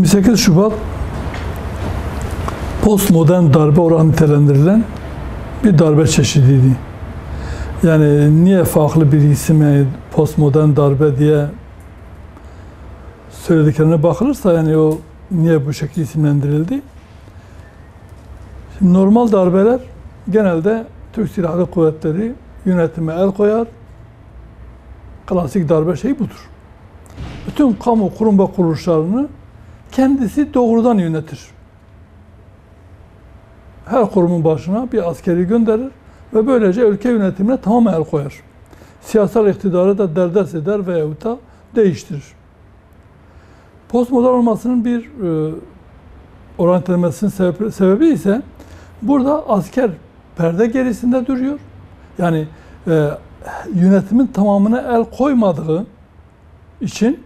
28 Şubat postmodern darbe olarak nitelendirilen bir darbe çeşidiydi. Yani niye farklı bir isim, postmodern darbe diye söylediklerine bakılırsa, yani o niye bu şekilde isimlendirildi? Şimdi normal darbeler genelde Türk Silahlı Kuvvetleri yönetime el koyar. Klasik darbe şey budur. Bütün kamu kurum ve kuruluşlarını kendisi doğrudan yönetir. Her kurumun başına bir askeri gönderir ve böylece ülke yönetimine tamamen el koyar. Siyasal iktidarı da derdest eder veyahut da değiştirir. Postmodern olmasının bir orantilemesinin sebebi ise burada asker perde gerisinde duruyor. Yani yönetimin tamamına el koymadığı için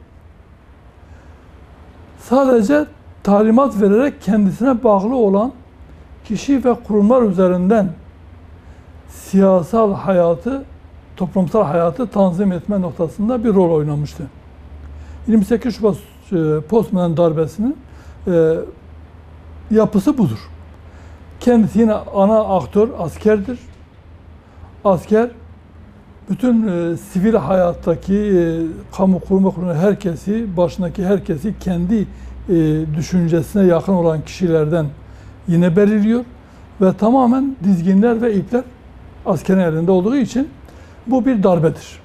sadece talimat vererek kendisine bağlı olan kişi ve kurumlar üzerinden siyasal hayatı, toplumsal hayatı tanzim etme noktasında bir rol oynamıştı. 28 Şubat postmodern darbesinin yapısı budur. Kendisi yine ana aktör askerdir. Asker bütün sivil hayattaki kamu kurum ve kurumları herkesi, başındaki herkesi kendi düşüncesine yakın olan kişilerden yine belirliyor ve tamamen dizginler ve ipler askerin elinde olduğu için bu bir darbedir.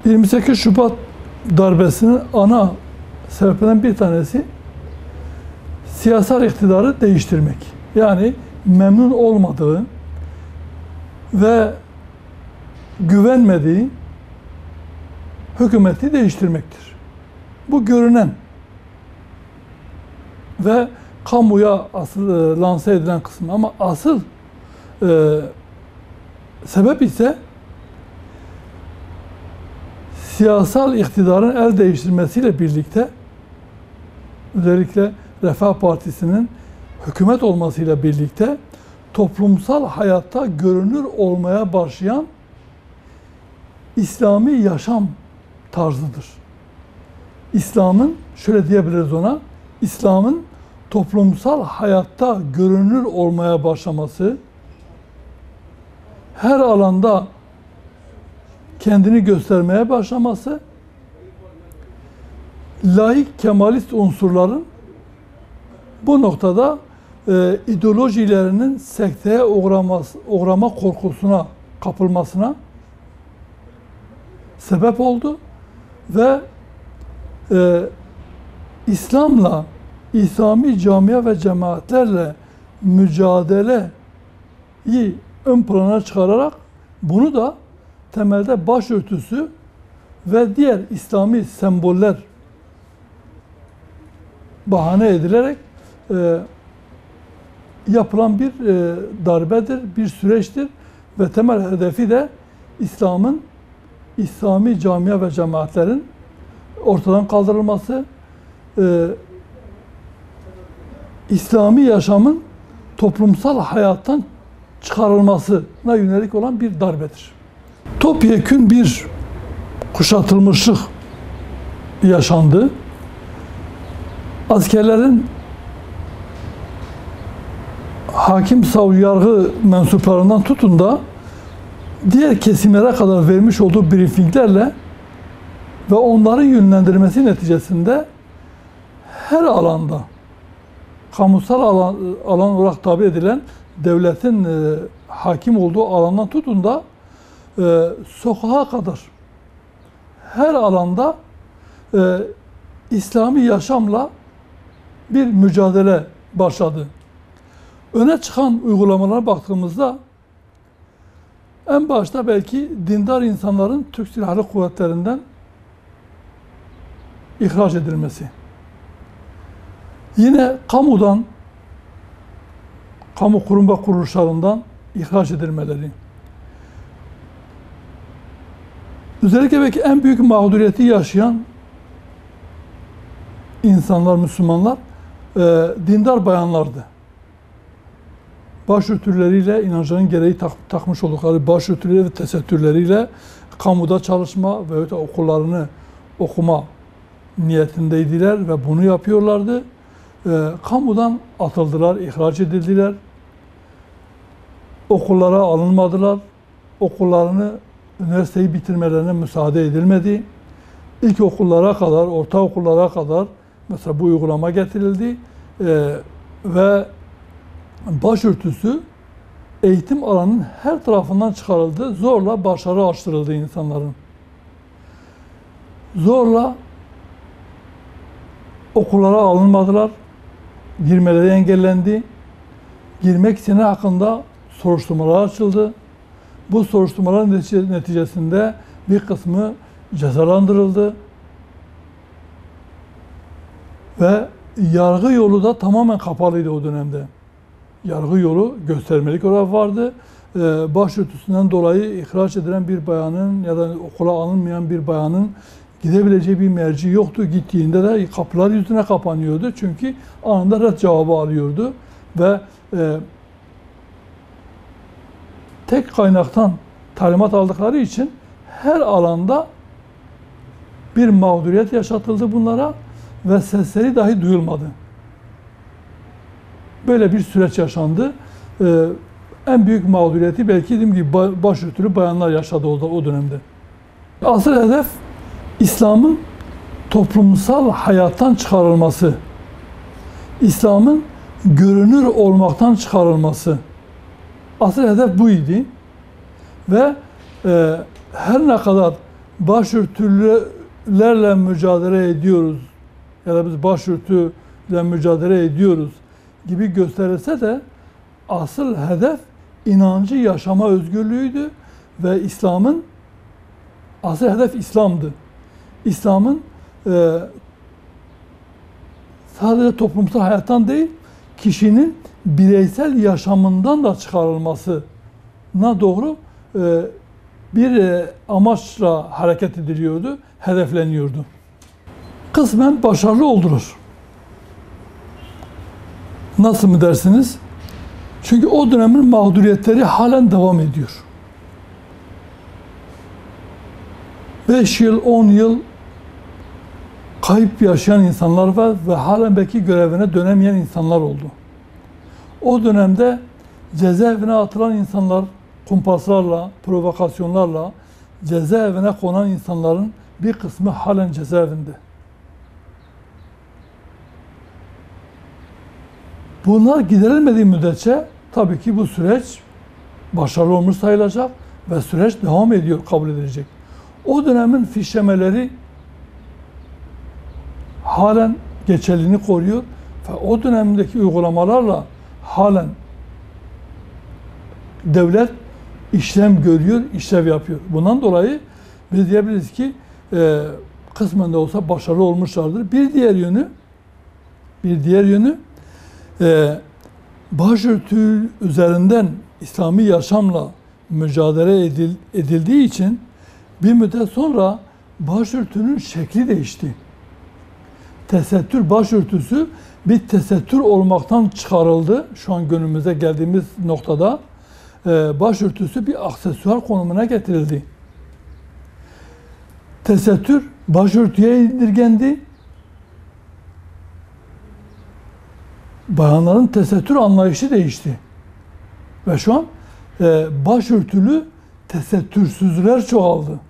28 Şubat darbesinin ana sebeplerinden bir tanesi siyasal iktidarı değiştirmek. Yani memnun olmadığı ve güvenmediği hükümeti değiştirmektir. Bu görünen ve kamuya asıl lanse edilen kısım, ama asıl sebep ise siyasal iktidarın el değiştirmesiyle birlikte, özellikle Refah Partisi'nin hükümet olmasıyla birlikte toplumsal hayatta görünür olmaya başlayan İslami yaşam tarzıdır. İslam'ın, şöyle diyebiliriz ona, İslam'ın toplumsal hayatta görünür olmaya başlaması, her alanda kendini göstermeye başlaması, laik kemalist unsurların bu noktada ideolojilerinin sekteye uğrama korkusuna kapılmasına sebep oldu ve İslam'la, İslami camia ve cemaatlerle mücadeleyi ön plana çıkararak bunu da temelde başörtüsü ve diğer İslami semboller bahane edilerek yapılan bir darbedir, bir süreçtir ve temel hedefi de İslam'ın, İslami camia ve cemaatlerin ortadan kaldırılması, İslami yaşamın toplumsal hayattan çıkarılmasına yönelik olan bir darbedir. Topyekün bir kuşatılmışlık yaşandı. Askerlerin hakim, savcı, yargı mensuplarından tutun da diğer kesimlere kadar vermiş olduğu briefinglerle ve onların yönlendirmesi neticesinde her alanda, kamusal alan olarak tabi edilen devletin hakim olduğu alandan tutun da sokağa kadar her alanda İslami yaşamla bir mücadele başladı. Öne çıkan uygulamalara baktığımızda en başta belki dindar insanların Türk Silahlı Kuvvetleri'nden ihraç edilmesi. Yine kamudan, kamu kurum ve kuruluşlarından ihraç edilmeleri. Özellikle belki en büyük mağduriyeti yaşayan insanlar, Müslümanlar, dindar bayanlardı. Başörtüleriyle, inancının gereği takmış oldukları başörtüleriyle ve tesettürleriyle kamuda çalışma ve okullarını okuma niyetindeydiler ve bunu yapıyorlardı. kamudan atıldılar, ihraç edildiler. Okullara alınmadılar. Okullarını, üniversiteyi bitirmelerine müsaade edilmedi. İlkokullara kadar, ortaokullara kadar mesela bu uygulama getirildi. Ve başörtüsü eğitim alanının her tarafından çıkarıldı. Zorla başarı açtırıldı insanların. Zorla okullara alınmadılar. Girmeleri engellendi. Girmek isteyene hakkında soruşturmalar açıldı. Bu soruşturmaların neticesinde bir kısmı cezalandırıldı. Ve yargı yolu da tamamen kapalıydı o dönemde. Yargı yolu göstermelik olarak vardı. Başörtüsünden dolayı ihraç edilen bir bayanın ya da okula alınmayan bir bayanın gidebileceği bir merci yoktu. Gittiğinde de kapılar yüzüne kapanıyordu. Çünkü anında red cevabı alıyordu. Ve tek kaynaktan talimat aldıkları için her alanda bir mağduriyet yaşatıldı bunlara ve sesleri dahi duyulmadı. Böyle bir süreç yaşandı. En büyük mağduriyeti belki dediğim gibi başörtülü bayanlar yaşadı o dönemde. Asıl hedef İslam'ın toplumsal hayattan çıkarılması, İslam'ın görünür olmaktan çıkarılması. Asıl hedef buydu. Ve her ne kadar başörtülerle mücadele ediyoruz ya da biz başörtüyle mücadele ediyoruz gibi gösterilse de asıl hedef inancı yaşama özgürlüğüydü ve İslam'ın asıl hedef İslam'dı. İslam'ın sadece toplumsal hayattan değil, kişinin bireysel yaşamından da çıkarılmasına doğru bir amaçla hareket ediliyordu, hedefleniyordu. Kısmen başarılı oldular. Nasıl mı dersiniz? Çünkü o dönemin mağduriyetleri halen devam ediyor. 5 yıl, 10 yıl kayıp yaşayan insanlar var ve halen belki görevine dönemeyen insanlar oldu. O dönemde cezaevine atılan insanlar, kumpaslarla, provokasyonlarla cezaevine konan insanların bir kısmı halen cezaevinde. Bunlar giderilmediği müddetçe tabii ki bu süreç başarılı olmuş sayılacak ve süreç devam ediyor, kabul edilecek. O dönemin fişlemeleri halen geçerliliğini koruyor ve o dönemdeki uygulamalarla halen devlet işlem görüyor, işlev yapıyor. Bundan dolayı biz diyebiliriz ki kısmen de olsa başarılı olmuşlardır. Bir diğer yönü başörtü üzerinden İslami yaşamla mücadele edildiği için bir müddet sonra başörtünün şekli değişti. Tesettür başörtüsü bir tesettür olmaktan çıkarıldı. Şu an günümüze geldiğimiz noktada başörtüsü bir aksesuar konumuna getirildi. Tesettür başörtüye indirgendi. Bayanların tesettür anlayışı değişti. Ve şu an başörtülü tesettürsüzler çoğaldı.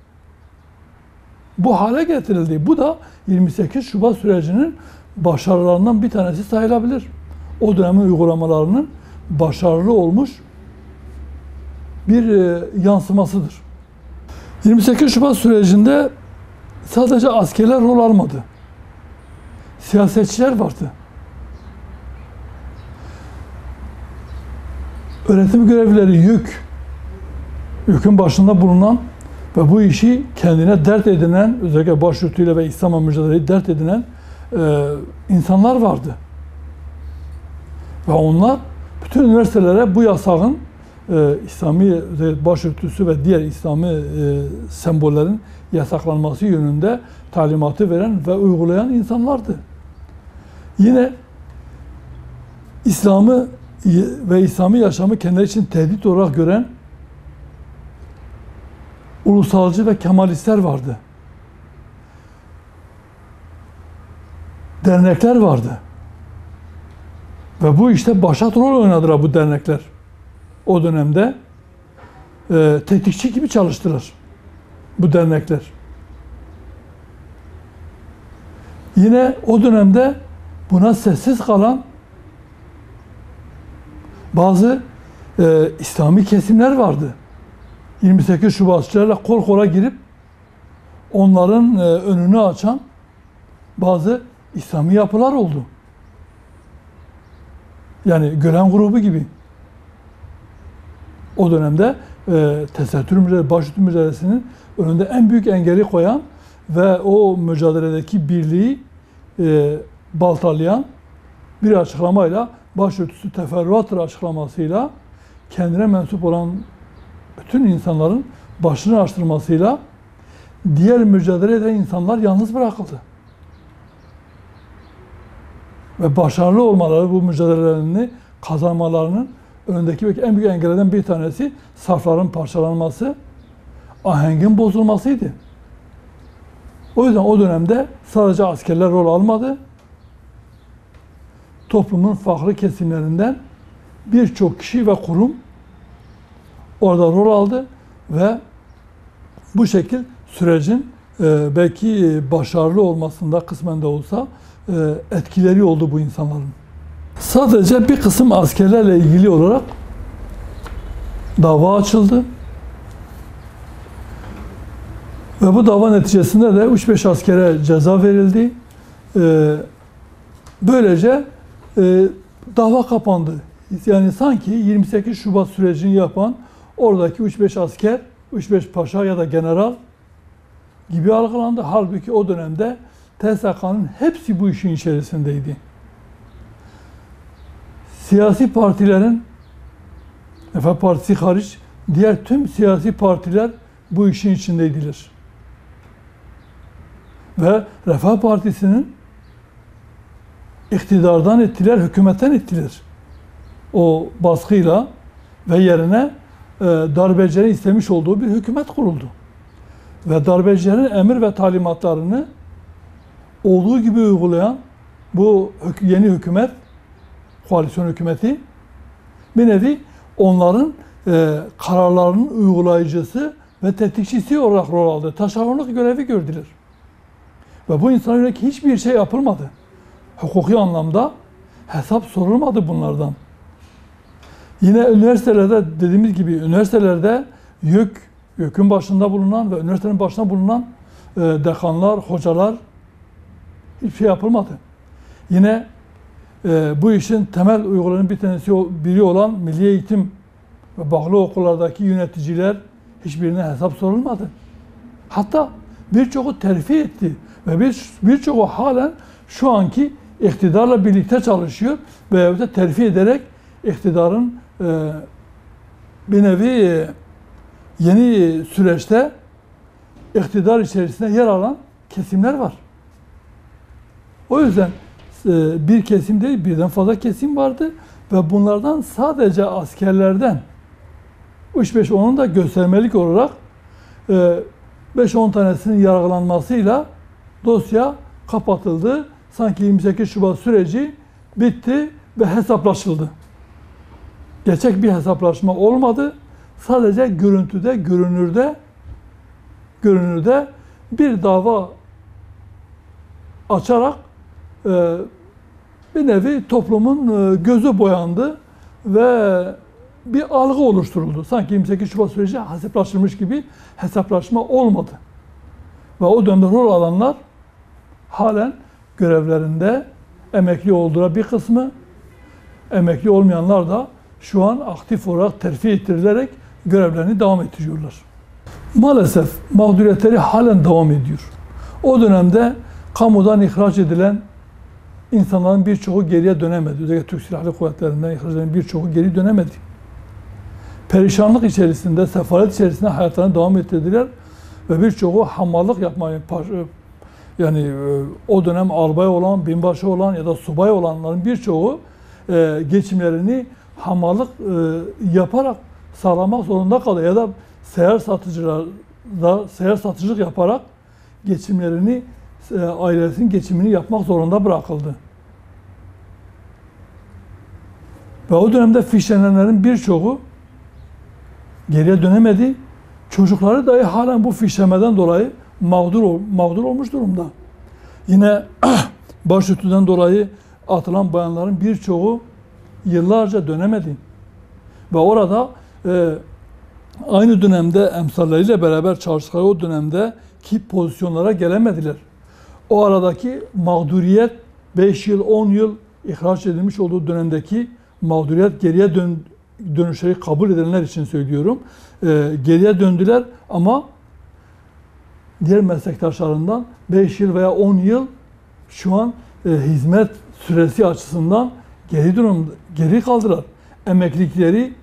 Bu hale getirildi. Bu da 28 Şubat sürecinin başarılarından bir tanesi sayılabilir. O dönemin uygulamalarının başarılı olmuş bir yansımasıdır. 28 Şubat sürecinde sadece askerler rol almadı. Siyasetçiler vardı. Öğretim görevlileri yükün başında bulunan ve bu işi kendine dert edinen, özellikle başörtüyle ve İslam'la mücadeleyi dert edinen insanlar vardı. Ve onlar bütün üniversitelere bu yasağın İslami başörtüsü ve diğer İslami sembollerin yasaklanması yönünde talimatı veren ve uygulayan insanlardı. Yine İslam'ı ve İslami yaşamı kendileri için tehdit olarak gören ulusalcı ve kemalistler vardı. Dernekler vardı. Ve bu işte başat rol oynadılar bu dernekler. O dönemde tetikçi gibi çalıştılar bu dernekler. Yine o dönemde buna sessiz kalan bazı İslami kesimler vardı. 28 Şubatçılarla kol kola girip onların önünü açan bazı İslami yapılar oldu. Yani Gölen grubu gibi. O dönemde tesettür mücadelesi, başörtü mücadelesinin önünde en büyük engeli koyan ve o mücadeledeki birliği baltalayan bir açıklamayla, başörtüsü teferruattır açıklamasıyla, kendine mensup olan bütün insanların başını açtırmasıyla diğer mücadele eden insanlar yalnız bırakıldı. Ve başarılı olmaları, bu mücadelelerini kazanmalarının önündeki en büyük engellerden bir tanesi safların parçalanması, ahengin bozulmasıydı. O yüzden o dönemde sadece askerler rol almadı. Toplumun farklı kesimlerinden birçok kişi ve kurum orada rol aldı ve bu şekil sürecin belki başarılı olmasında kısmen de olsa etkileri oldu bu insanların. Sadece bir kısım askerlerle ilgili olarak dava açıldı. Ve bu dava neticesinde de 3-5 askere ceza verildi. Böylece dava kapandı. Yani sanki 28 Şubat sürecini yapan oradaki 3-5 asker, 3-5 paşa ya da general gibi algılandı. Halbuki o dönemde TSK'nın hepsi bu işin içerisindeydi. Siyasi partilerin, Refah Partisi hariç, diğer tüm siyasi partiler bu işin içindeydiler. Ve Refah Partisi'nin iktidardan ettiler, hükümetten ettiler. O baskıyla ve yerine darbecilerin istemiş olduğu bir hükümet kuruldu. Ve darbecilerin emir ve talimatlarını olduğu gibi uygulayan bu yeni hükümet, koalisyon hükümeti, bir nevi onların kararlarının uygulayıcısı ve tetikçisi olarak rol aldı. Taşeronluk görevi gördüler. Ve bu insana yönelik hiçbir şey yapılmadı. Hukuki anlamda hesap sorulmadı bunlardan. Yine üniversitelerde dediğimiz gibi üniversitelerde YÖK'ün başında bulunan ve üniversitenin başında bulunan dekanlar, hocalar hiçbir şey yapılmadı. Yine bu işin temel uygulanan bir tanesi biri olan Milli Eğitim ve bağlı okullardaki yöneticiler hiçbirine hesap sorulmadı. Hatta birçoğu terfi etti ve birçoğu halen şu anki iktidarla birlikte çalışıyor veyahut da terfi ederek iktidarın bir nevi yeni süreçte iktidar içerisinde yer alan kesimler var. O yüzden bir kesim değil, birden fazla kesim vardı ve bunlardan sadece askerlerden 3-5-10'un da göstermelik olarak 5-10 tanesinin yargılanmasıyla dosya kapatıldı. Sanki 28 Şubat süreci bitti ve hesaplaşıldı. Gerçek bir hesaplaşma olmadı. Sadece görüntüde, görünürde bir dava açarak bir nevi toplumun gözü boyandı ve bir algı oluşturuldu. Sanki 28 Şubat süreci hesaplaşılmış gibi hesaplaşma olmadı. Ve o dönemde rol alanlar halen görevlerinde, emekli olduğu bir kısmı, emekli olmayanlar da şu an aktif olarak terfi ettirilerek görevlerini devam ettiriyorlar. Maalesef mağduriyetleri halen devam ediyor. O dönemde kamudan ihraç edilen insanların birçoğu geriye dönemedi. Özellikle Türk Silahlı Kuvvetleri'nden ihraç edilen birçoğu geri dönemedi. Perişanlık içerisinde, sefalet içerisinde hayatlarını devam ettirdiler ve birçoğu hamallık yapmayı, yani o dönem albay olan, binbaşı olan ya da subay olanların birçoğu geçimlerini hamallık yaparak sağlamak zorunda kaldı ya da seyyar satıcılık yaparak geçimlerini, ailesinin geçimini yapmak zorunda bırakıldı. Ve o dönemde fişlenenlerin birçoğu geriye dönemedi. Çocukları dahi halen bu fişlemeden dolayı mağdur olmuş durumda. Yine başörtüden dolayı atılan bayanların birçoğu yıllarca dönemedi. Ve orada aynı dönemde emsalleriyle beraber çalıştıkları o dönemdeki pozisyonlara gelemediler. O aradaki mağduriyet 5 yıl, 10 yıl ihraç edilmiş olduğu dönemdeki mağduriyet geriye dönüşleri kabul edenler için söylüyorum. Geriye döndüler ama diğer meslektaşlarından 5 yıl veya 10 yıl şu an hizmet süresi açısından geri kaldılar. Emeklilikleri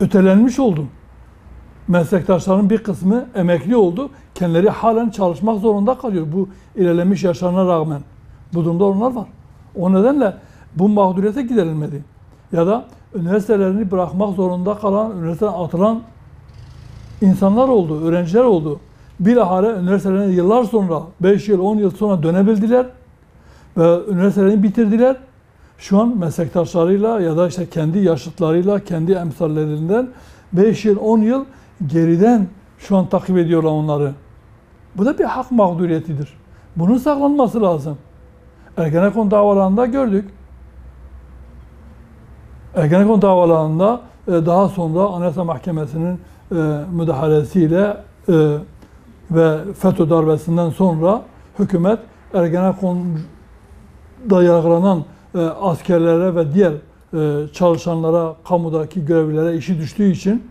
ötelenmiş oldu. Meslektaşların bir kısmı emekli oldu. Kendileri halen çalışmak zorunda kalıyor. Bu ilerlemiş yaşlarına rağmen. Bu durumda onlar var. O nedenle bu mağduriyete giderilmedi. Ya da üniversitelerini bırakmak zorunda kalan, üniversiteden atılan insanlar oldu, öğrenciler oldu. Bilahare üniversitelerine yıllar sonra, 5 yıl, 10 yıl sonra dönebildiler ve üniversitelerini bitirdiler. Şu an meslektaşlarıyla ya da işte kendi yaşıtlarıyla, kendi emsallerinden 5 yıl, 10 yıl geriden şu an takip ediyorlar onları. Bu da bir hak mağduriyetidir. Bunun saklanması lazım. Ergenekon davalarında gördük. Ergenekon davalarında daha sonra Anayasa Mahkemesi'nin müdahalesiyle ve FETÖ darbesinden sonra hükümet Ergenekon'da yargılanan askerlere ve diğer çalışanlara, kamudaki görevlilere işi düştüğü için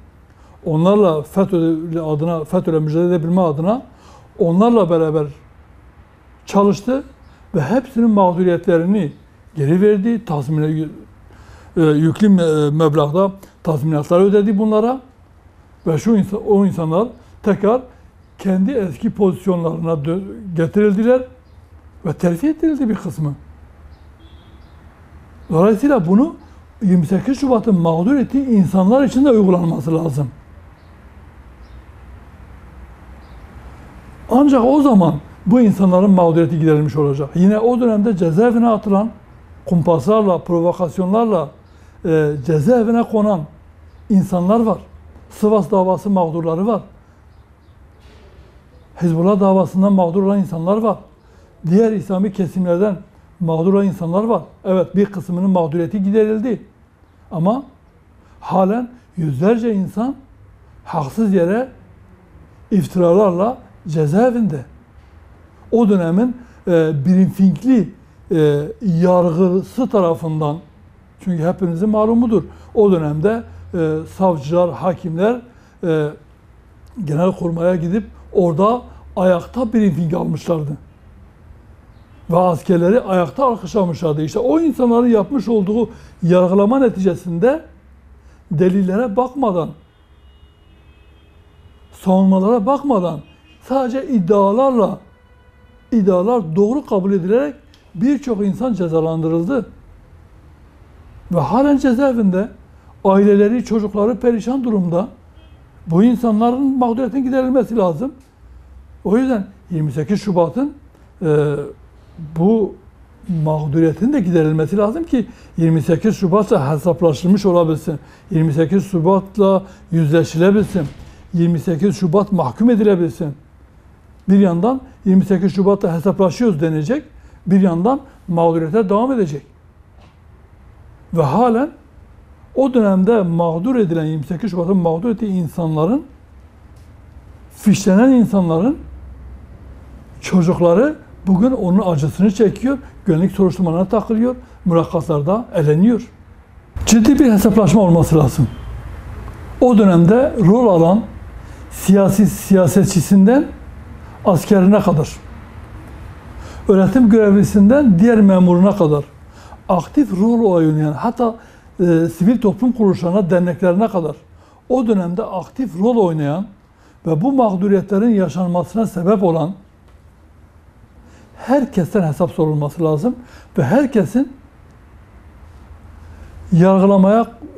onlarla FETÖ'yle mücadele edebilme adına onlarla beraber çalıştı ve hepsinin mağduriyetlerini geri verdi. Yüklü meblağda tazminatlar ödedi bunlara ve o insanlar tekrar kendi eski pozisyonlarına getirildiler ve terfi ettirildi bir kısmı. Dolayısıyla bunu 28 Şubat'ın mağdur ettiği insanlar için de uygulanması lazım. Ancak o zaman bu insanların mağduriyeti giderilmiş olacak. Yine o dönemde cezaevine atılan, kumpaslarla, provokasyonlarla cezaevine konan insanlar var. Sivas davası mağdurları var. Hizbullah davasından mağdur olan insanlar var. Diğer İslami kesimlerden mağdur olan insanlar var. Evet, bir kısmının mağduriyeti giderildi. Ama halen yüzlerce insan haksız yere iftiralarla cezaevinde. O dönemin briefingli yargısı tarafından, çünkü hepinizin malumudur, o dönemde savcılar, hakimler Genelkurmay'a gidip orada ayakta briefing almışlardı. Ve askerleri ayakta alkışlamışlardı. İşte o insanların yapmış olduğu yargılama neticesinde delillere bakmadan, savunmalara bakmadan sadece iddialar doğru kabul edilerek birçok insan cezalandırıldı. Ve halen cezaevinde aileleri, çocukları perişan durumda. Bu insanların mağduriyetinin giderilmesi lazım. O yüzden 28 Şubat'ın bu mağduriyetin de giderilmesi lazım ki 28 Şubat'la hesaplaşılmış olabilsin. 28 Şubat'la yüzleşilebilsin. 28 Şubat mahkum edilebilsin. Bir yandan 28 Şubat'ta hesaplaşıyoruz denecek, bir yandan mağduriyete devam edecek. Ve halen o dönemde mağdur edilen, 28 Şubat'ın mağdur ettiği insanların, fişlenen insanların çocukları bugün onun acısını çekiyor, güvenlik soruşturmalarına takılıyor, mülakatlarda eleniyor. Ciddi bir hesaplaşma olması lazım. O dönemde rol alan siyasetçisinden askerine kadar, öğretim görevlisinden diğer memuruna kadar aktif rol oynayan, hatta sivil toplum kuruluşlarına, derneklerine kadar o dönemde aktif rol oynayan ve bu mağduriyetlerin yaşanmasına sebep olan herkesten hesap sorulması lazım ve herkesin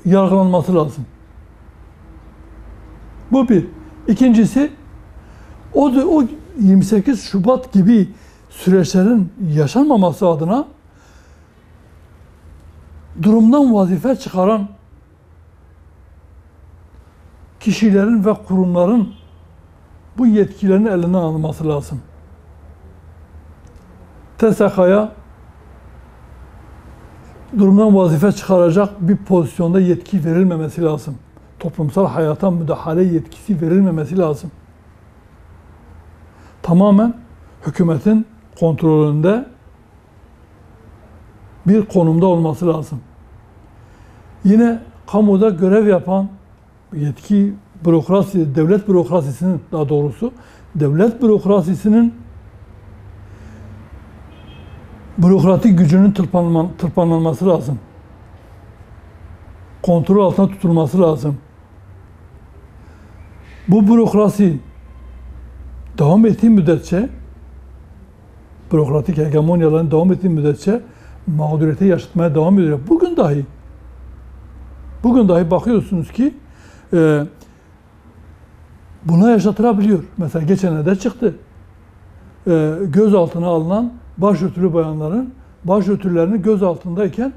yargılanması lazım. Bu bir. İkincisi, o 28 Şubat gibi süreçlerin yaşanmaması adına durumdan vazife çıkaran kişilerin ve kurumların bu yetkilerini elinden alması lazım. TSK'ya durumdan vazife çıkaracak bir pozisyonda yetki verilmemesi lazım. Toplumsal hayata müdahale yetkisi verilmemesi lazım. Tamamen hükümetin kontrolünde bir konumda olması lazım. Yine kamuda görev yapan yetki bürokrasi, devlet bürokrasisinin daha doğrusu devlet bürokrasisinin bürokratik gücünün tırpanlanması lazım. Kontrol altına tutulması lazım. Bu bürokrasi devam ettiği müddetçe, bürokratik hegemonyaların devam ettiği müddetçe mağduriyeti yaşatmaya devam ediyor. Bugün dahi bakıyorsunuz ki buna yaşatılabiliyor. Mesela geçenlerde çıktı. Gözaltına alınan başörtülü bayanların başörtülerinin gözaltındayken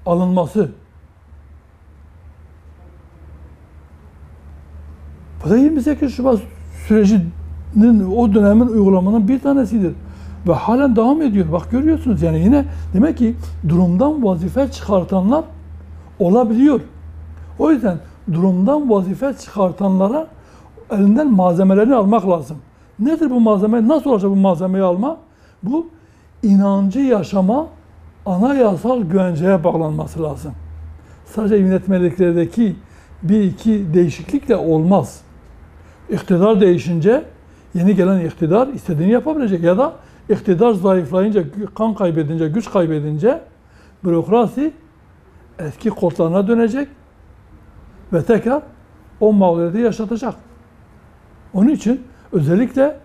alınması. Bu da 28 Şubat sürecinin o dönemin uygulamanın bir tanesidir. Ve halen devam ediyor. Bak görüyorsunuz yani yine demek ki durumdan vazife çıkartanlar olabiliyor. O yüzden durumdan vazife çıkartanlara elinden malzemelerini almak lazım. Nedir bu malzeme? Nasıl olacak bu malzemeyi alma? Bu inancı yaşama anayasal güvenceye bağlanması lazım. Sadece yönetmeliklerdeki bir iki değişiklikle olmaz. İktidar değişince yeni gelen iktidar istediğini yapabilecek ya da iktidar zayıflayınca, kan kaybedince, güç kaybedince bürokrasi eski kodlarına dönecek ve tekrar o mağduriyeti yaşatacak. Onun için özellikle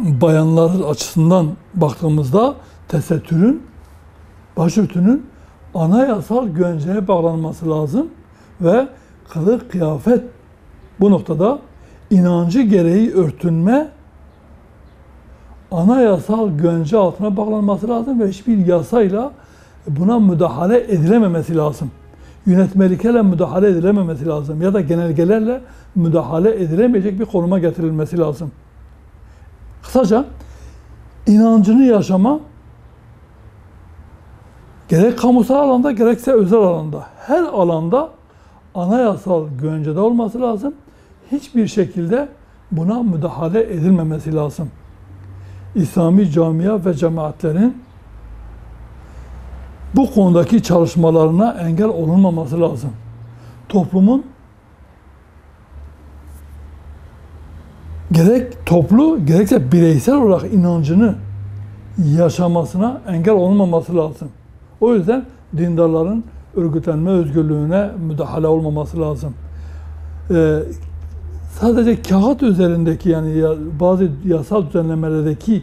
bayanlar açısından baktığımızda tesettürün, başörtünün anayasal güvenceye bağlanması lazım ve kılık kıyafet bu noktada inancı gereği örtünme anayasal güvence altına bağlanması lazım ve hiçbir yasayla buna müdahale edilememesi lazım. Yönetmeliklerle müdahale edilememesi lazım ya da genelgelerle müdahale edilemeyecek bir konuma getirilmesi lazım. Kısaca inancını yaşama gerek kamusal alanda gerekse özel alanda her alanda anayasal güvencede olması lazım. Hiçbir şekilde buna müdahale edilmemesi lazım. İslami camia ve cemaatlerin bu konudaki çalışmalarına engel olunmaması lazım. Toplumun gerek toplu gerekse bireysel olarak inancını yaşamasına engel olunmaması lazım. O yüzden dindarların örgütlenme özgürlüğüne müdahale olmaması lazım. Sadece kağıt üzerindeki yani bazı yasal düzenlemelerdeki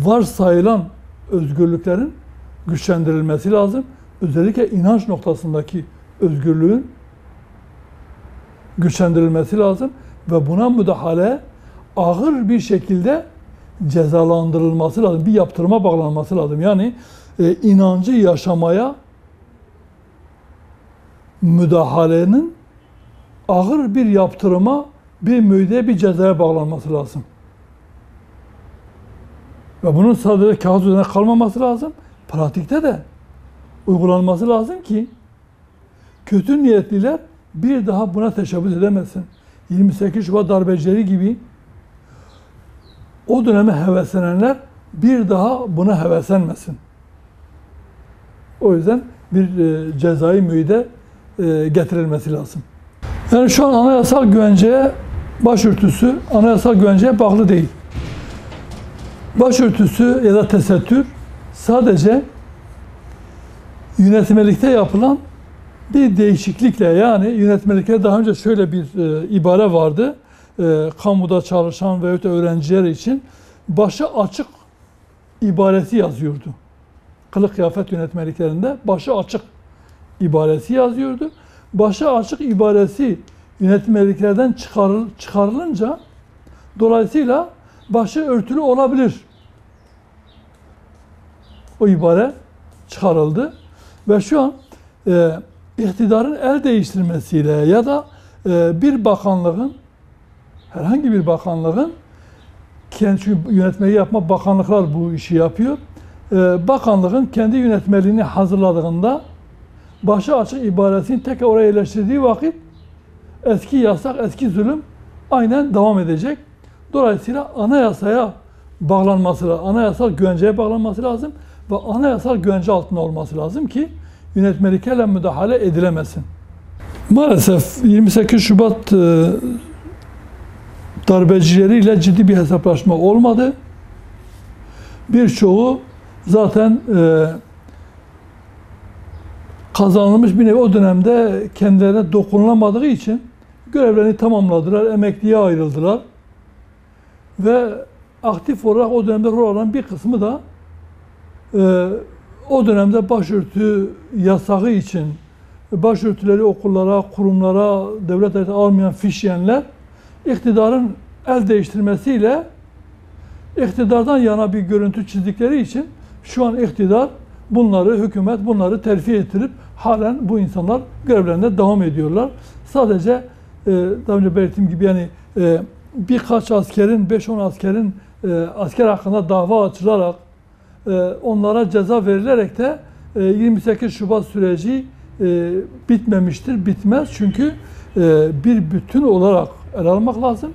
varsayılan özgürlüklerin güçlendirilmesi lazım. Özellikle inanç noktasındaki özgürlüğün güçlendirilmesi lazım ve buna müdahale ağır bir şekilde cezalandırılması lazım. Bir yaptırıma bağlanması lazım. Yani inancı yaşamaya müdahalenin ağır bir yaptırıma, bir müeyyide bir cezaya bağlanması lazım. Ve bunun sadece kağıt üzerine kalmaması lazım. Pratikte de uygulanması lazım ki kötü niyetliler bir daha buna teşebbüs edemesin. 28 Şubat darbecileri gibi o döneme heveslenenler bir daha buna heveslenmesin. O yüzden bir cezai müeyyide getirilmesi lazım. Yani şu an anayasal güvenceye başörtüsü anayasal güvenceye bağlı değil. Başörtüsü ya da tesettür sadece yönetmelikte yapılan bir değişiklikle yani yönetmelikte daha önce şöyle bir ibare vardı. Kamuda çalışan veyahut öğrenciler için başı açık ibaresi yazıyordu. Kılık kıyafet yönetmeliklerinde başı açık ibaresi yazıyordu. Başı açık ibaresi yönetmeliklerden çıkarılınca dolayısıyla başı örtülü olabilir. O ibare çıkarıldı Ve şu an iktidarın el değiştirmesiyle ya da bir bakanlığın, herhangi bir bakanlığın, çünkü yönetmeyi yapma bakanlıklar bu işi yapıyor. Bakanlığın kendi yönetmeliğini hazırladığında başı açık ibaresini tekrar oraya yerleştirdiği vakit eski yasak, eski zulüm aynen devam edecek. Dolayısıyla anayasaya bağlanması, anayasal güvenceye bağlanması lazım ve anayasal güvence altında olması lazım ki yönetmeliklerle müdahale edilemesin. Maalesef 28 Şubat darbecileriyle ciddi bir hesaplaşma olmadı. Birçoğu zaten kazanılmış bir nevi o dönemde kendilerine dokunulamadığı için görevlerini tamamladılar, emekliye ayrıldılar. Ve aktif olarak o dönemde rol alan bir kısmı da o dönemde başörtü yasağı için başörtüleri okullara, kurumlara, devlet hayatı almayan fişleyenler iktidarın el değiştirmesiyle iktidardan yana bir görüntü çizdikleri için şu an iktidar bunları, hükümet bunları terfi ettirip halen bu insanlar görevlerinde devam ediyorlar. Sadece daha önce belirttiğim gibi yani birkaç askerin, 5-10 askerin asker hakkında dava açılarak onlara ceza verilerek de 28 Şubat süreci bitmemiştir, bitmez. Çünkü bir bütün olarak ele almak lazım.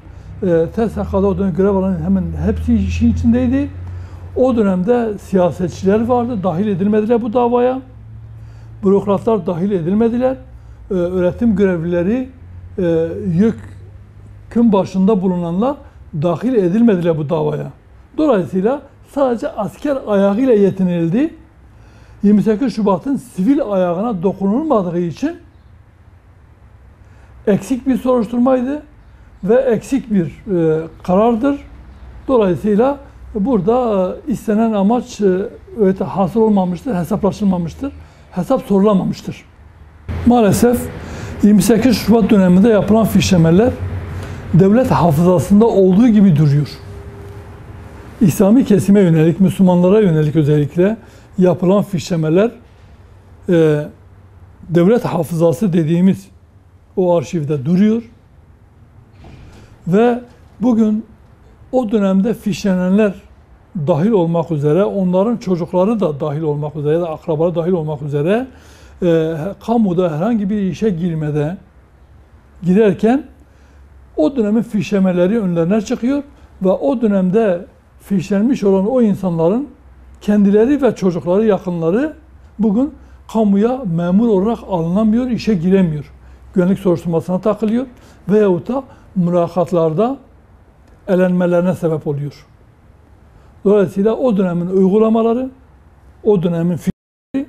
TSK'da o dönem görev alan hemen hepsi işin içindeydi. O dönemde siyasetçiler vardı, dahil edilmediler bu davaya. Bürokratlar dahil edilmediler. Öğretim görevlileri, YÖK'ün başında bulunanlar dahil edilmediler bu davaya. Dolayısıyla sadece asker ayağıyla yetinildi. 28 Şubat'ın sivil ayağına dokunulmadığı için eksik bir soruşturmaydı ve eksik bir karardır. Dolayısıyla burada istenen amaç hasıl olmamıştır, hesaplaşılmamıştır, hesap sorulamamıştır. Maalesef 28 Şubat döneminde yapılan fişlemeler devlet hafızasında olduğu gibi duruyor. İslami kesime yönelik, Müslümanlara yönelik özellikle yapılan fişlemeler devlet hafızası dediğimiz o arşivde duruyor. Ve bugün o dönemde fişlenenler dahil olmak üzere, onların çocukları da dahil olmak üzere ya da akrabaları dahil olmak üzere kamuda herhangi bir işe girerken o dönemin fişlemeleri önlerine çıkıyor ve o dönemde fişlenmiş olan o insanların kendileri ve çocukları, yakınları bugün kamuya memur olarak alınamıyor, işe giremiyor. Güvenlik soruşturmasına takılıyor veyahut da mülakatlarda elenmelerine sebep oluyor. Dolayısıyla o dönemin uygulamaları, o dönemin fikri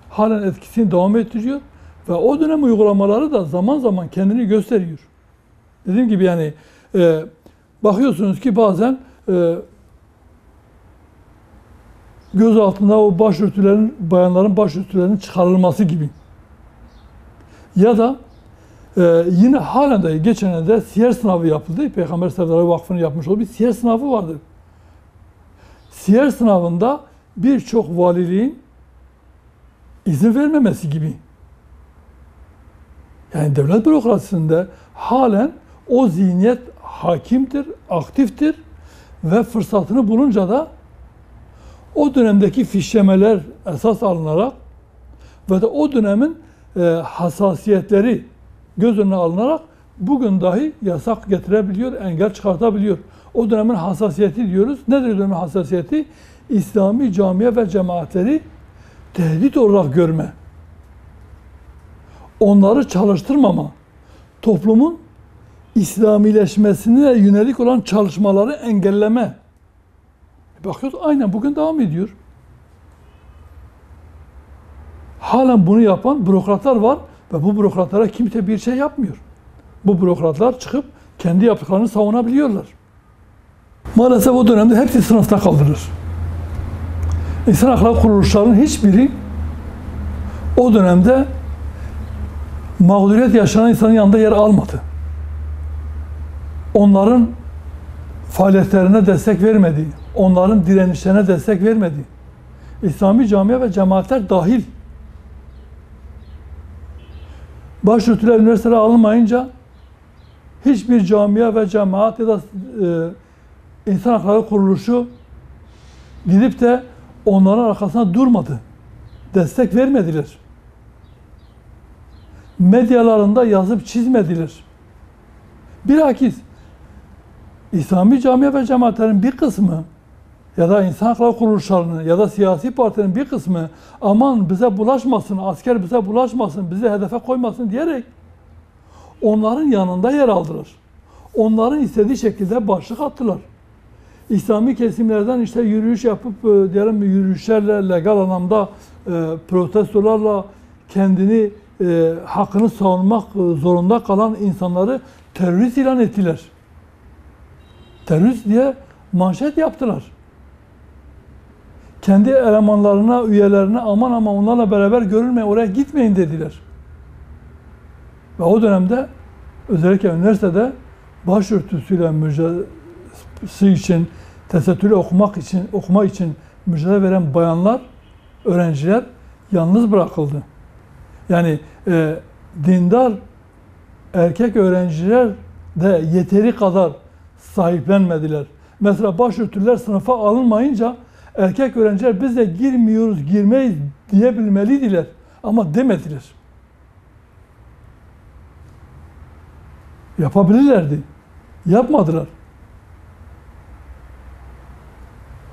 halen etkisini devam ettiriyor ve o dönem uygulamaları da zaman zaman kendini gösteriyor. Dediğim gibi yani bakıyorsunuz ki bazen göz altında o başörtülerin, bayanların başörtülerinin çıkarılması gibi. Ya da yine halen de geçenlerde siyer sınavı yapıldı. Peygamber Sevdaları Vakfı'nın yapmış olduğu bir siyer sınavı vardı. Siyer sınavında birçok valiliğin izin vermemesi gibi. Yani devlet bürokrasisinde halen o zihniyet hakimdir, aktiftir ve fırsatını bulunca da o dönemdeki fişlemeler esas alınarak ve de o dönemin hassasiyetleri göz önüne alınarak bugün dahi yasak getirebiliyor, engel çıkartabiliyor. O dönemin hassasiyeti diyoruz. Nedir o dönemin hassasiyeti? İslami camiye ve cemaatleri tehdit olarak görme. Onları çalıştırmama. Toplumun İslamileşmesine yönelik olan çalışmaları engelleme. Bakıyoruz aynen bugün devam ediyor. Halen bunu yapan bürokratlar var ve bu bürokratlara kimse bir şey yapmıyor. Bu bürokratlar çıkıp kendi yaptıklarını savunabiliyorlar. Maalesef o dönemde hepsi sınıfta kaldırır. İnsan hakları kuruluşlarının hiçbiri o dönemde mağduriyet yaşanan insanın yanında yer almadı. Onların faaliyetlerine destek vermedi. Onların direnişlerine destek vermedi. İslami camiye ve cemaatler dahil Başörtüler üniversitelere alınmayınca hiçbir camia ve cemaat ya da insan hakları kuruluşu gidip de onların arkasına durmadı. Destek vermediler. Medyalarında yazıp çizmediler. Bilakis İslami camia ve cemaatlerin bir kısmı ya da insan hakları kuruluşlarının ya da siyasi partilerin bir kısmı aman bize bulaşmasın, asker bize bulaşmasın, bizi hedefe koymasın diyerek onların yanında yer aldılar. Onların istediği şekilde başlık attılar. İslami kesimlerden işte yürüyüş yapıp diyelim yürüyüşlerle legal anlamda protestolarla kendini hakkını savunmak zorunda kalan insanları terörist ilan ettiler. Terörist diye manşet yaptılar. Kendi elemanlarına, üyelerine aman ama onlarla beraber görülmeyin, oraya gitmeyin dediler. Ve o dönemde özellikle üniversitede başörtüsüyle mücadelesi için, tesettürü okuma için mücadele veren bayanlar, öğrenciler yalnız bırakıldı. Yani dindar erkek öğrenciler de yeteri kadar sahiplenmediler. Mesela başörtüler sınıfa alınmayınca erkek öğrenciler biz de girmiyoruz, girmeyiz diyebilmeliydiler. Ama demediler. Yapabilirlerdi. Yapmadılar.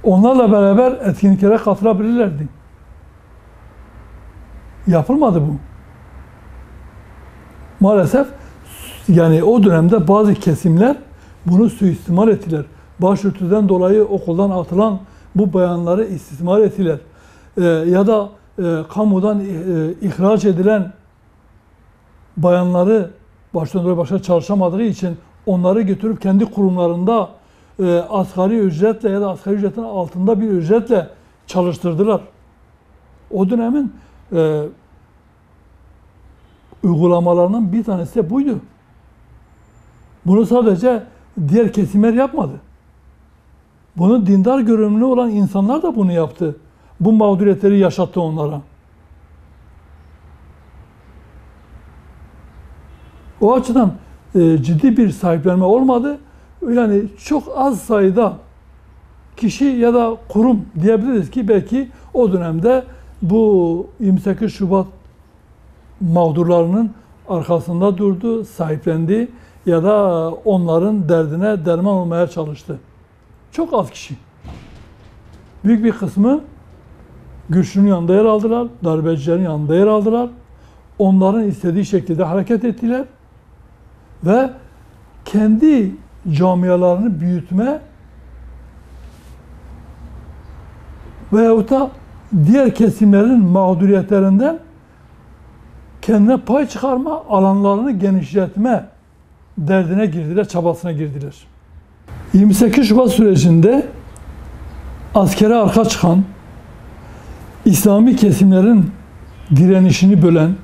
Onlarla beraber etkinliklere katılabilirlerdi. Yapılmadı bu. Maalesef yani o dönemde bazı kesimler bunu suistimal ettiler. Başörtüden dolayı okuldan atılan bu bayanları istismar ettiler. Ya da kamudan ihraç edilen bayanları baştan dolayı başka çalışamadığı için onları götürüp kendi kurumlarında asgari ücretle ya da asgari ücretin altında bir ücretle çalıştırdılar. O dönemin uygulamalarının bir tanesi de buydu. Bunu sadece diğer kesimler yapmadı. Bunu dindar görünümlü olan insanlar da bunu yaptı. Bu mağduriyetleri yaşattı onlara. O açıdan ciddi bir sahiplenme olmadı. Yani çok az sayıda kişi ya da kurum diyebiliriz ki belki o dönemde bu 28 Şubat mağdurlarının arkasında durdu, sahiplendi ya da onların derdine derman olmaya çalıştı. Çok az kişi. Büyük bir kısmı güçlünün yanında yer aldılar, darbecilerin yanında yer aldılar. Onların istediği şekilde hareket ettiler ve kendi camialarını büyütme veyahut da diğer kesimlerin mağduriyetlerinden kendine pay çıkarma, alanlarını genişletme derdine girdiler, çabasına girdiler. 28 Şubat sürecinde askere arka çıkan, İslami kesimlerin direnişini bölen,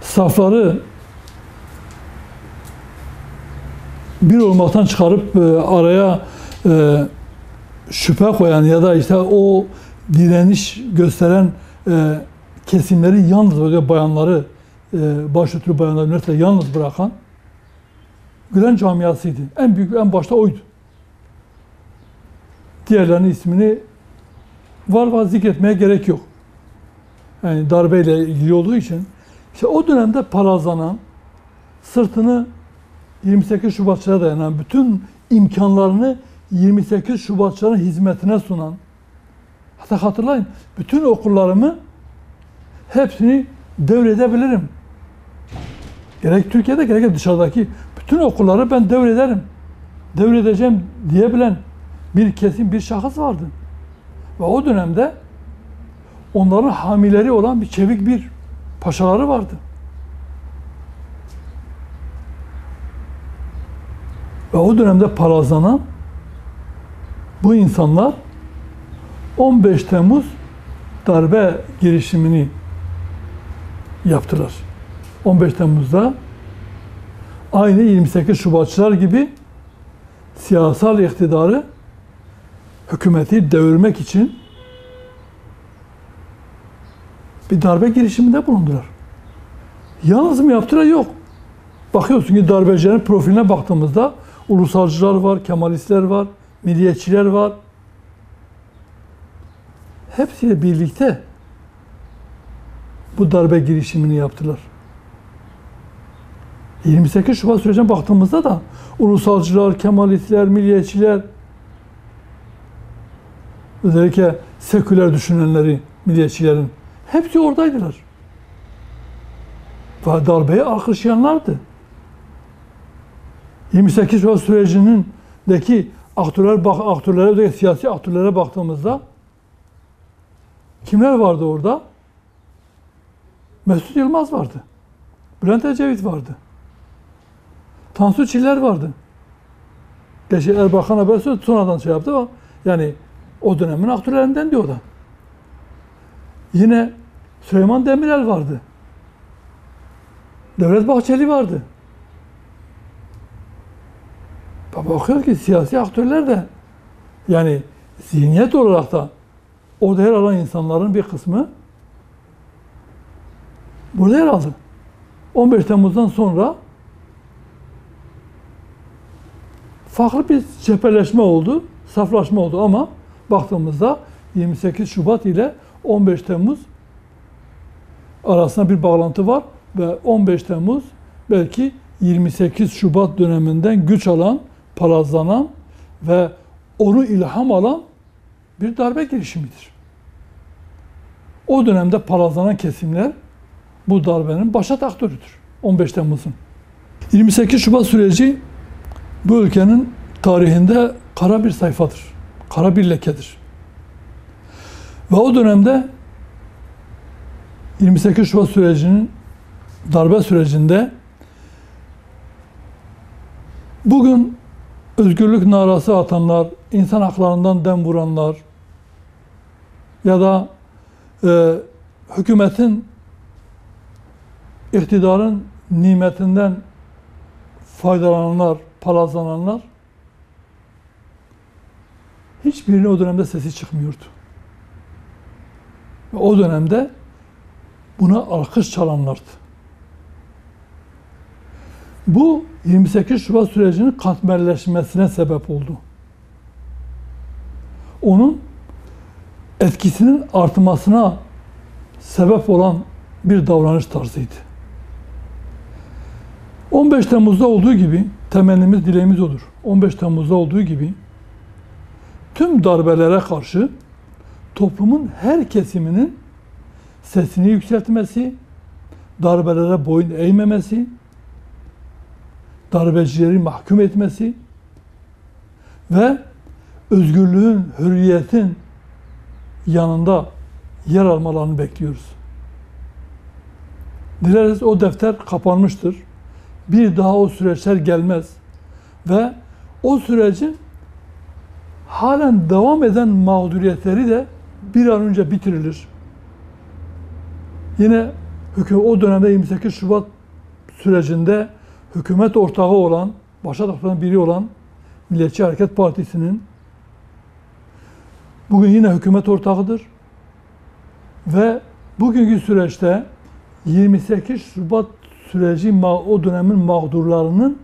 safları bir olmaktan çıkarıp araya şüphe koyan ya da işte o direniş gösteren kesimleri yalnız, böyle bayanları, başörtülü bayanları üniversitede yalnız bırakan Gülen camiasıydı. En büyük, en başta oydu. Diğerlerinin ismini var zikretmeye gerek yok. Yani darbeyle ilgili olduğu için. İşte o dönemde palazlanan, sırtını 28 Şubatçılara dayanan, bütün imkanlarını 28 Şubatçıların hizmetine sunan, hatta hatırlayın, bütün okullarımı hepsini devredebilirim. Gerek Türkiye'de gerek dışarıdaki bütün okulları ben devrederim. Devredeceğim diyebilen bir kesim, bir şahıs vardı. Ve o dönemde onların hamileri olan bir çevik bir paşaları vardı. Ve o dönemde palazlanan bu insanlar 15 Temmuz darbe girişimini yaptılar. 15 Temmuz'da aynı 28 Şubatçılar gibi siyasal iktidarı, hükümeti devirmek için bir darbe girişiminde bulundular. Yalnız mı yaptılar? Yok. Bakıyorsun ki darbecilerin profiline baktığımızda ulusalcılar var, Kemalistler var, milliyetçiler var. Hepsiyle birlikte bu darbe girişimini yaptılar. 28 Şubat sürecine baktığımızda da ulusalcılar, Kemalistler, milliyetçiler, özellikle seküler düşünenleri, milliyetçilerin hepsi oradaydılar. Ve darbeyi alkışlayanlardı. 28 Şubat sürecindeki aktörlere, siyasi aktörlere baktığımızda kimler vardı orada? Mesut Yılmaz vardı. Bülent Ecevit vardı. Tansu Çiller vardı. Gerçi Erbakan Habersoy sonradan şey yaptı ama yani o dönemin aktörlerinden diyor da. Yine Süleyman Demirel vardı. Devlet Bahçeli vardı. Bakıyor ki siyasi aktörler de yani zihniyet olarak da orada yer alan insanların bir kısmı burada yer aldı. 15 Temmuz'dan sonra farklı bir cepheleşme oldu, saflaşma oldu ama baktığımızda 28 Şubat ile 15 Temmuz arasında bir bağlantı var ve 15 Temmuz belki 28 Şubat döneminden güç alan, palazlanan ve onu ilham alan bir darbe girişimidir. O dönemde palazlanan kesimler bu darbenin başat aktörüdür. 15 Temmuz'un. 28 Şubat süreci bu ülkenin tarihinde kara bir sayfadır. Kara bir lekedir. Ve o dönemde 28 Şubat sürecinin darbe sürecinde bugün özgürlük narası atanlar, insan haklarından dem vuranlar ya da hükümetin, iktidarın nimetinden faydalananlar, palazlananlar hiçbirinin o dönemde sesi çıkmıyordu. Ve o dönemde buna alkış çalanlardı. Bu 28 Şubat sürecinin katmerleşmesine sebep oldu. Onun etkisinin artmasına sebep olan bir davranış tarzıydı. 15 Temmuz'da olduğu gibi, temennimiz, dileğimiz odur. 15 Temmuz'da olduğu gibi tüm darbelere karşı toplumun her kesiminin sesini yükseltmesi, darbelere boyun eğmemesi, darbecileri mahkum etmesi ve özgürlüğün, hürriyetin yanında yer almalarını bekliyoruz. Dileriz o defter kapanmıştır. Bir daha o süreçler gelmez. Ve o sürecin halen devam eden mağduriyetleri de bir an önce bitirilir. Yine o dönemde 28 Şubat sürecinde hükümet ortağı olan, başat aktörlerden biri olan Milliyetçi Hareket Partisi'nin bugün yine hükümet ortağıdır. Ve bugünkü süreçte 28 Şubat süreci o dönemin mağdurlarının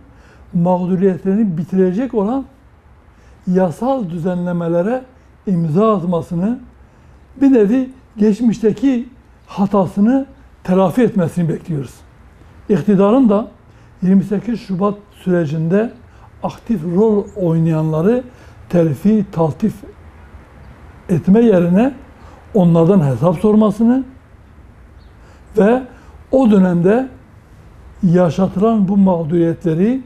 mağduriyetlerini bitirecek olan yasal düzenlemelere imza atmasını, bir nevi geçmişteki hatasını telafi etmesini bekliyoruz. İktidarın da 28 Şubat sürecinde aktif rol oynayanları terfi, taltif etme yerine onlardan hesap sormasını ve o dönemde yaşatılan bu mağduriyetleri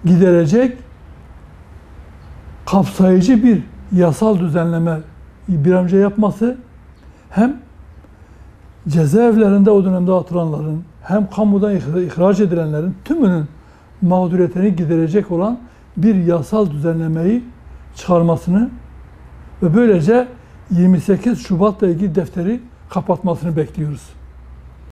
giderecek kapsayıcı bir yasal düzenleme bir an önce yapması, hem cezaevlerinde o dönemde atılanların, hem kamudan ihraç edilenlerin tümünün mağduriyetini giderecek olan bir yasal düzenlemeyi çıkarmasını ve böylece 28 Şubat'la ilgili defteri kapatmasını bekliyoruz.